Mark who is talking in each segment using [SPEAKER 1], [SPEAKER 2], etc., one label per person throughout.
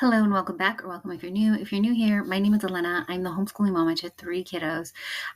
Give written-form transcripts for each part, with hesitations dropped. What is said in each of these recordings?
[SPEAKER 1] Hello and welcome back, or welcome if you're new. If you're new here, my name is Elena. I'm the homeschooling mama to 3 kiddos.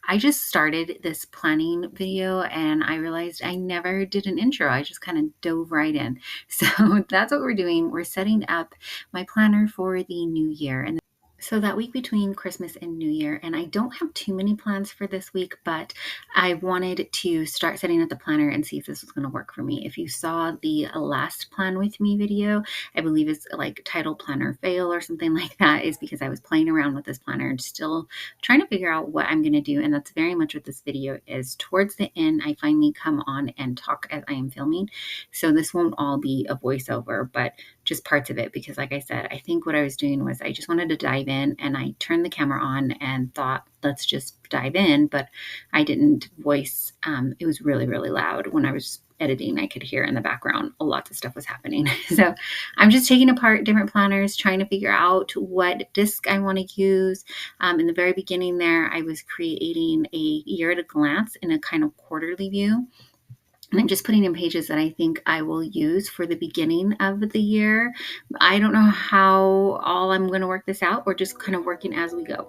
[SPEAKER 1] I just started this planning video and I realized I never did an intro. I just kind of dove right in. So that's what we're doing. We're setting up my planner for the new year. And so that week between Christmas and New Year, and I don't have too many plans for this week, but I wanted to start setting up the planner and see if this was going to work for me. If you saw the last plan with me video, I believe it's like title planner fail or something like that, is because I was playing around with this planner and still trying to figure out what I'm going to do. And that's very much what this video is. Towards the end, I finally come on and talk as I am filming. So this won't all be a voiceover, but just parts of it, because like I said, I think what I was doing was I just wanted to dive in, and I turned the camera on and thought, let's just dive in, but I didn't voice. It was really, really loud when I was editing. I could hear in the background lots of stuff was happening. So I'm just taking apart different planners, trying to figure out what disc I want to use. In the very beginning there, I was creating a year at a glance in a kind of quarterly view. And I'm just putting in pages that I think I will use for the beginning of the year. I don't know how all I'm going to work this out. We're just kind of working as we go.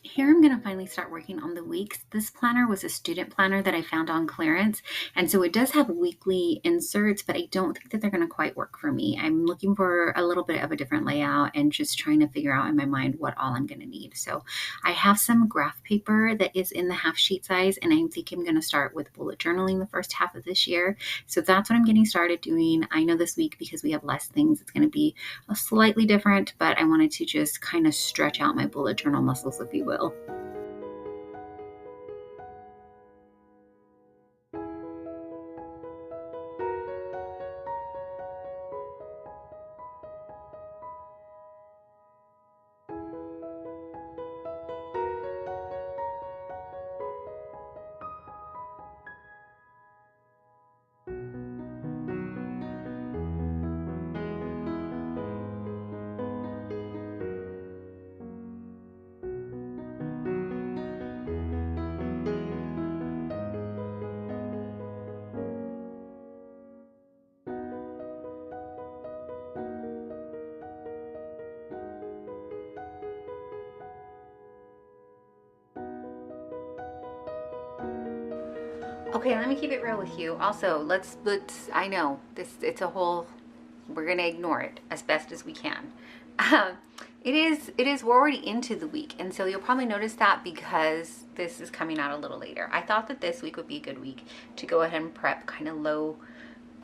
[SPEAKER 1] Here I'm going to finally start working on the weeks. This planner was a student planner that I found on clearance, and so it does have weekly inserts, but I don't think that they're going to quite work for me. I'm looking for a little bit of a different layout and just trying to figure out in my mind what all I'm going to need. So I have some graph paper that is in the half sheet size, and I think I'm going to start with bullet journaling the first half of this year. So that's what I'm getting started doing. I know this week, because we have less things, it's going to be a slightly different, but I wanted to just kind of stretch out my bullet journal muscles, if you will. Okay, let me keep it real with you. Also, let's I know it's a whole, we're gonna ignore it as best as we can. We're already into the week, and so you'll probably notice that because this is coming out a little later. I thought that this week would be a good week to go ahead and prep kind of low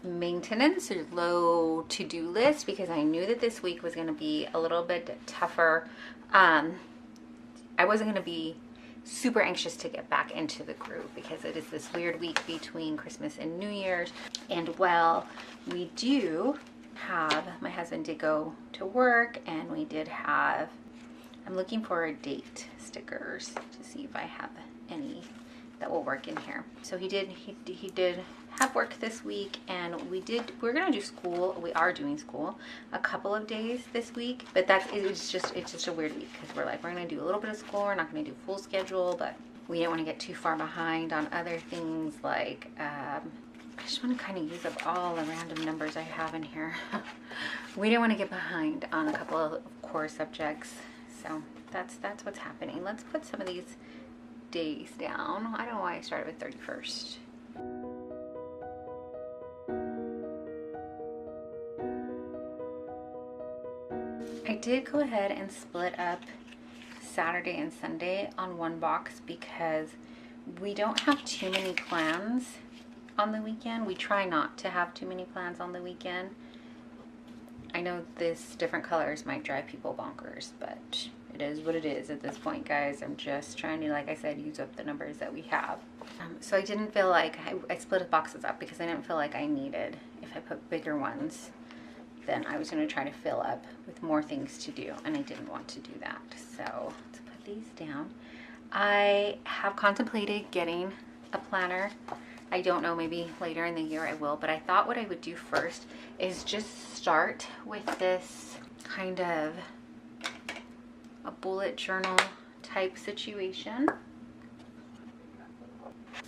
[SPEAKER 1] maintenance or low to-do list, because I knew that this week was going to be a little bit tougher. I wasn't going to be super anxious to get back into the groove, because it is this weird week between Christmas and New Year's. And well, we do have, my husband did go to work, and we did have, I'm looking for date stickers to see if I have any that will work in here. So he did have work this week, and we're gonna do school. We are doing school a couple of days this week, but it's just a weird week, because we're gonna do a little bit of school. We're not gonna do full schedule, but we didn't want to get too far behind on other things, like I just want to kind of use up all the random numbers I have in here. We didn't want to get behind on a couple of core subjects, so that's what's happening. Let's put some of these days down. I don't know why I started with 31st. I did go ahead and split up Saturday and Sunday on one box, because we don't have too many plans on the weekend. We try not to have too many plans on the weekend. I know this different colors might drive people bonkers, but it is what it is at this point, guys. I'm just trying to, like I said, use up the numbers that we have. So I didn't feel like, I split the boxes up because I didn't feel like I needed, if I put bigger ones, then I was going to try to fill up with more things to do, and I didn't want to do that. So let's put these down. I have contemplated getting a planner. I don't know, maybe later in the year I will, but I thought what I would do first is just start with this kind of a bullet journal type situation,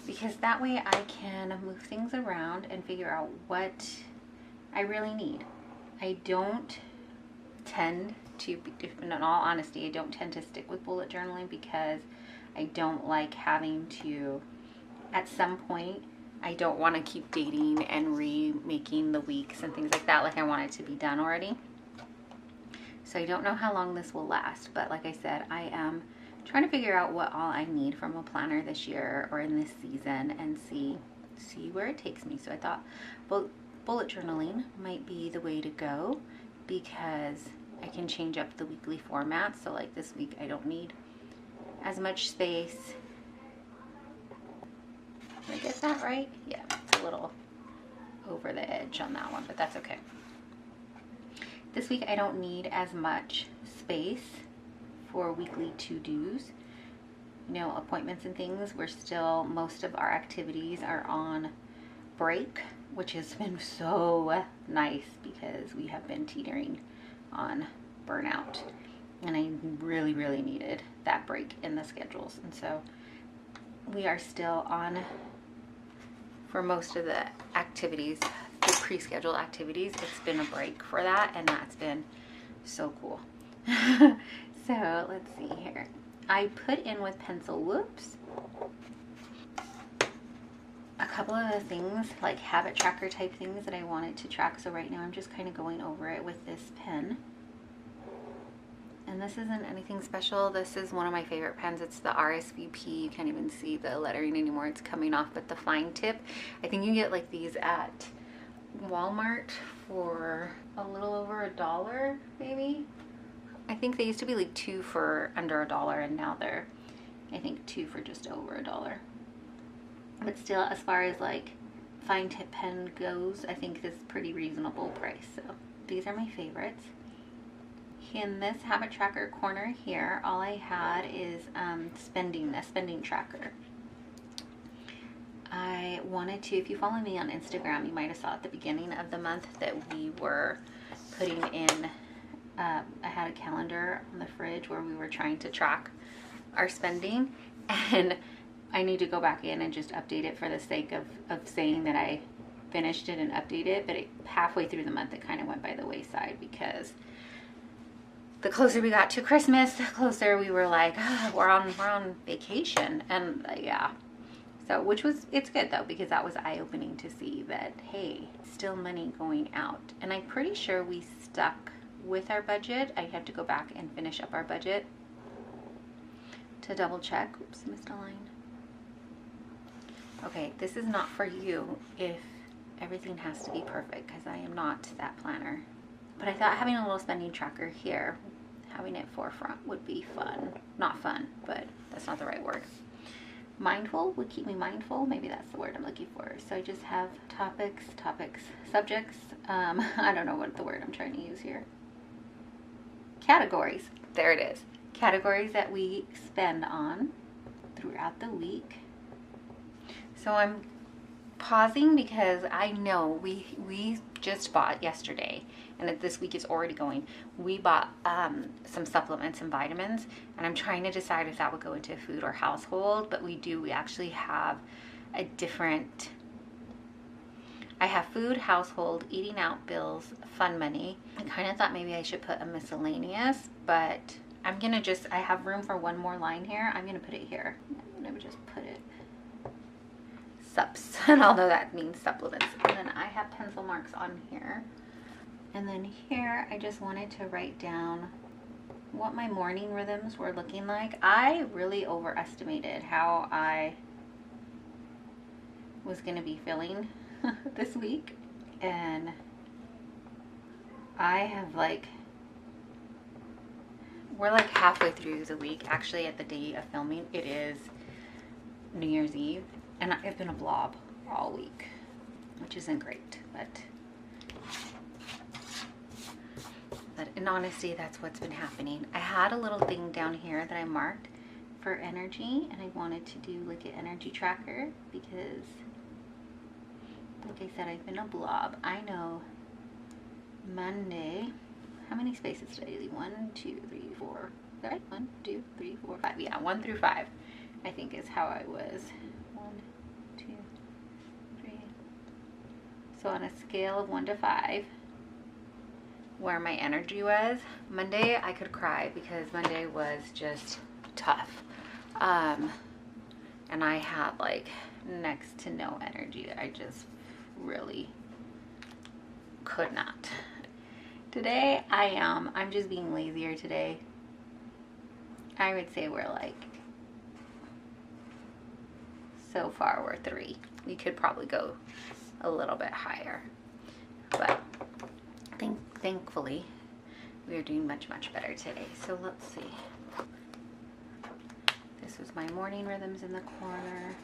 [SPEAKER 1] because that way I can move things around and figure out what I really need. I don't tend to, in all honesty, I don't tend to stick with bullet journaling because I don't like having to, at some point, I don't want to keep dating and remaking the weeks and things like that. Like, I want it to be done already. So I don't know how long this will last, but like I said, I am trying to figure out what all I need from a planner this year or in this season and see where it takes me. So I thought bullet journaling might be the way to go because I can change up the weekly format. So like this week I don't need as much space. Did I get that right? Yeah, it's a little over the edge on that one, but that's okay. This week I don't need as much space for weekly to-dos. You know, appointments and things, we're still, most of our activities are on break, which has been so nice because we have been teetering on burnout. And I really, really needed that break in the schedules. And so we are still on, for most of the activities, the pre-scheduled activities, it's been a break for that, and that's been so cool. So let's see here. I put in with pencil, whoops, a couple of the things like habit tracker type things that I wanted to track. So right now I'm just kind of going over it with this pen. And this isn't anything special. This is one of my favorite pens. It's the RSVP. You can't even see the lettering anymore. It's coming off, but the fine tip. I think you get like these at Walmart for a little over $1, maybe. I think they used to be like 2 for under $1, and now they're, I think, 2 for just over $1. But still, as far as like fine tip pen goes, I think this is pretty reasonable price. So these are my favorites. In this habit tracker corner here, all I had is a spending tracker. I wanted to, if you follow me on Instagram, you might have saw at the beginning of the month that we were putting in, I had a calendar on the fridge where we were trying to track our spending, and I need to go back in and just update it for the sake of saying that I finished it and updated it, but halfway through the month it kind of went by the wayside because the closer we got to Christmas, the closer we were like, oh, we're on vacation. And yeah, so it's good though, because that was eye-opening to see that, hey, still money going out. And I'm pretty sure we stuck with our budget. I have to go back and finish up our budget to double check. Oops, missed a line. Okay, this is not for you if everything has to be perfect, because I am not that planner. But I thought having a little spending tracker here, having it forefront would be fun. Not fun, but that's not the right word. Mindful would keep me mindful. Maybe that's the word I'm looking for. So I just have topics, subjects. I don't know what the word I'm trying to use here. Categories. There it is. Categories that we spend on throughout the week. So I'm pausing because I know we just bought yesterday, and this week is already going. We bought some supplements and vitamins, and I'm trying to decide if that would go into food or household, but we actually have a different, I have food, household, eating out bills, fun money. I kind of thought maybe I should put a miscellaneous, but I'm gonna I have room for one more line here. I'm gonna put it here. Let me just put it subs, and although that means supplements. And then I have pencil marks on here. And then here, I just wanted to write down what my morning rhythms were looking like. I really overestimated how I was gonna be feeling this week. And I have we're like halfway through the week. Actually, at the day of filming, it is New Year's Eve. And I've been a blob all week, which isn't great, but in honesty, that's what's been happening. I had a little thing down here that I marked for energy, and I wanted to do like an energy tracker because, like I said, I've been a blob. I know Monday, how many spaces did I do? 1, 2, 3, 4. Right? 1, 2, 3, 4, 5. Yeah, 1 through 5, I think is how I was. 1, 2, 3. So on a scale of 1 to 5, where my energy was, Monday I could cry because Monday was just tough. And I had like next to no energy. I just really could not. Today I'm just being lazier today. I would say we're like, so far we're 3. We could probably go a little bit higher, but thankfully we are doing much better today. So let's see. This was my morning rhythms in the corner.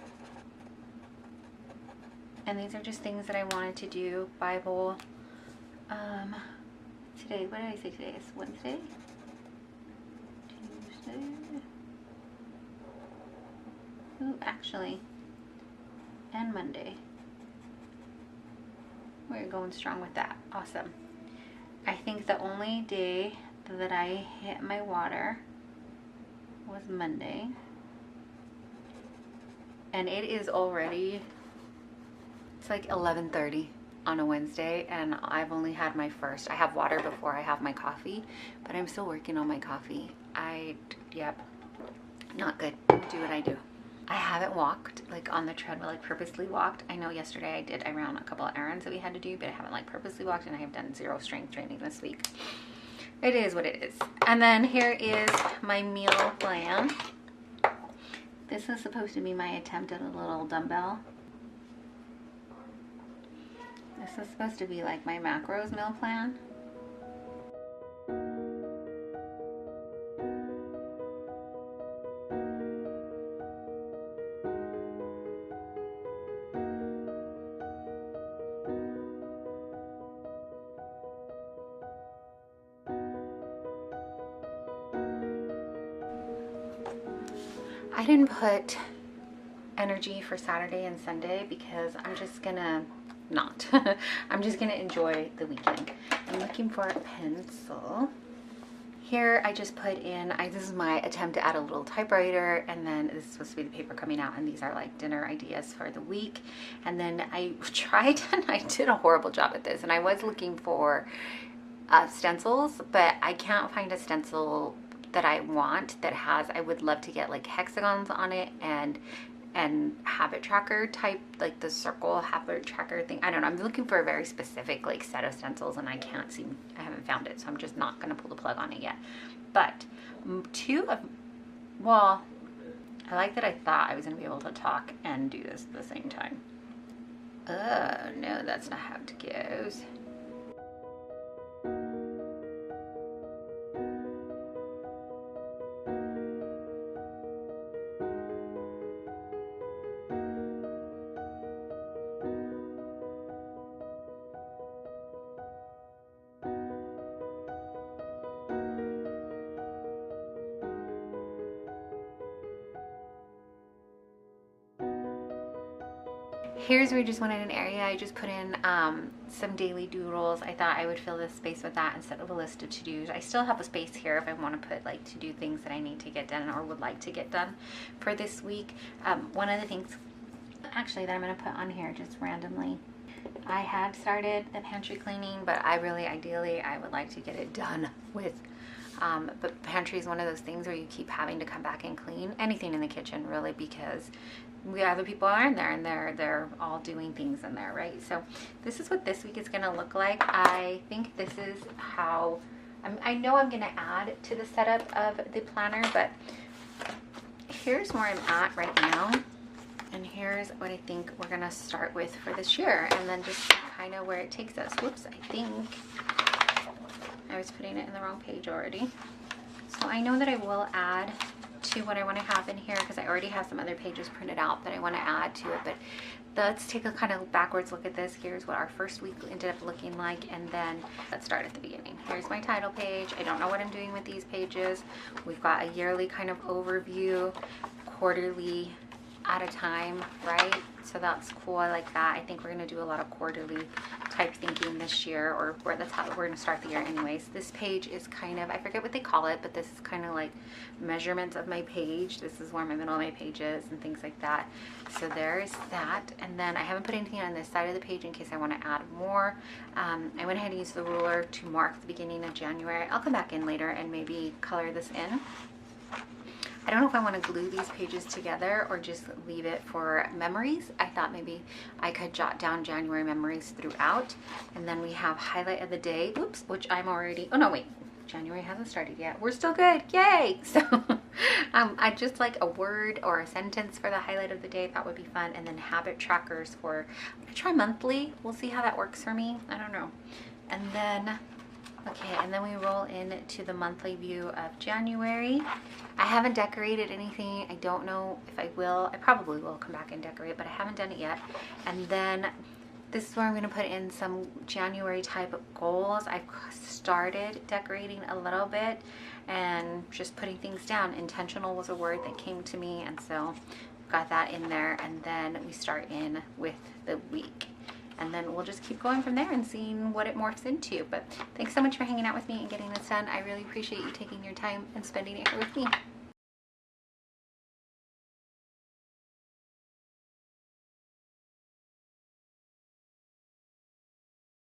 [SPEAKER 1] And these are just things that I wanted to do. Bible. Today, what did I say today? It's Wednesday? Tuesday? Ooh, actually. And Monday. We're going strong with that. Awesome. I think the only day that I hit my water was Monday. And it is already, it's like 11:30 on a Wednesday, and I've only had my first. I have water before I have my coffee, but I'm still working on my coffee. Yep, not good. Do what I do. I haven't walked like on the treadmill, like purposely walked. I know yesterday I ran a couple of errands that we had to do, but I haven't like purposely walked, and I have done 0 strength training this week. It is what it is. And then here is my meal plan. This is supposed to be my attempt at a little dumbbell. This is supposed to be like my macros meal plan. I didn't put energy for Saturday and Sunday because I'm just gonna not. I'm just gonna enjoy the weekend. I'm looking for a pencil. Here I just put in, this is my attempt to add a little typewriter, and then this is supposed to be the paper coming out, and these are like dinner ideas for the week. And then I tried, and I did a horrible job at this, and I was looking for stencils, but I can't find a stencil that I want that has, I would love to get like hexagons on it and habit tracker type, like the circle habit tracker thing. I don't know. I'm looking for a very specific like set of stencils, and I haven't found it, so I'm just not gonna pull the plug on it yet. But well, I like that I thought I was gonna be able to talk and do this at the same time. Oh no, that's not how it goes. Here's where I just wanted an area. I just put in some daily doodles. I thought I would fill this space with that instead of a list of to-dos. I still have a space here if I want to put like to-do things that I need to get done or would like to get done for this week. One of the things actually that I'm going to put on here just randomly, I had started the pantry cleaning, but ideally I would like to get it done with. But pantry is one of those things where you keep having to come back and clean anything in the kitchen, really, because other people are in there and they're all doing things in there, right? So this is what this week is going to look like. I think this is how I know I'm going to add to the setup of the planner, but here's where I'm at right now, and here's what I think we're going to start with for this year, and then just kind of where it takes us. Whoops, I think I was putting it in the wrong page already. So I know that I will add into what I want to have in here because I already have some other pages printed out that I want to add to it. But let's take a kind of backwards look at this. Here's what our first week ended up looking like, and then let's start at the beginning. Here's my title page. I don't know what I'm doing with these pages. We've got a yearly kind of overview, quarterly at a time, right? So that's cool. I like that. I think we're going to do a lot of quarterly type thinking this year, or that's how we're going to start the year anyways. This page is kind of, I forget what they call it, but this is kind of like measurements of my page. This is where my middle of my page is and things like that. So there's that. And then I haven't put anything on this side of the page in case I want to add more. I went ahead and used the ruler to mark the beginning of January. I'll come back in later and maybe color this in. I don't know if I want to glue these pages together or just leave it for memories. I thought maybe I could jot down January memories throughout. And then we have highlight of the day, oops, which I'm already, oh no, wait, January hasn't started yet. We're still good, yay! So I just like a word or a sentence for the highlight of the day. That would be fun. And then habit trackers for, I try monthly. We'll see how that works for me. I don't know. And then, okay, and then we roll into the monthly view of January. I haven't decorated anything. I don't know if I will. I probably will come back and decorate, but I haven't done it yet. And then this is where I'm going to put in some January type of goals. I've started decorating a little bit and just putting things down. Intentional was a word that came to me, and so got that in there. And then we start in with the week. And then we'll just keep going from there and seeing what it morphs into. But thanks so much for hanging out with me and getting this done. I really appreciate you taking your time and spending it here with me.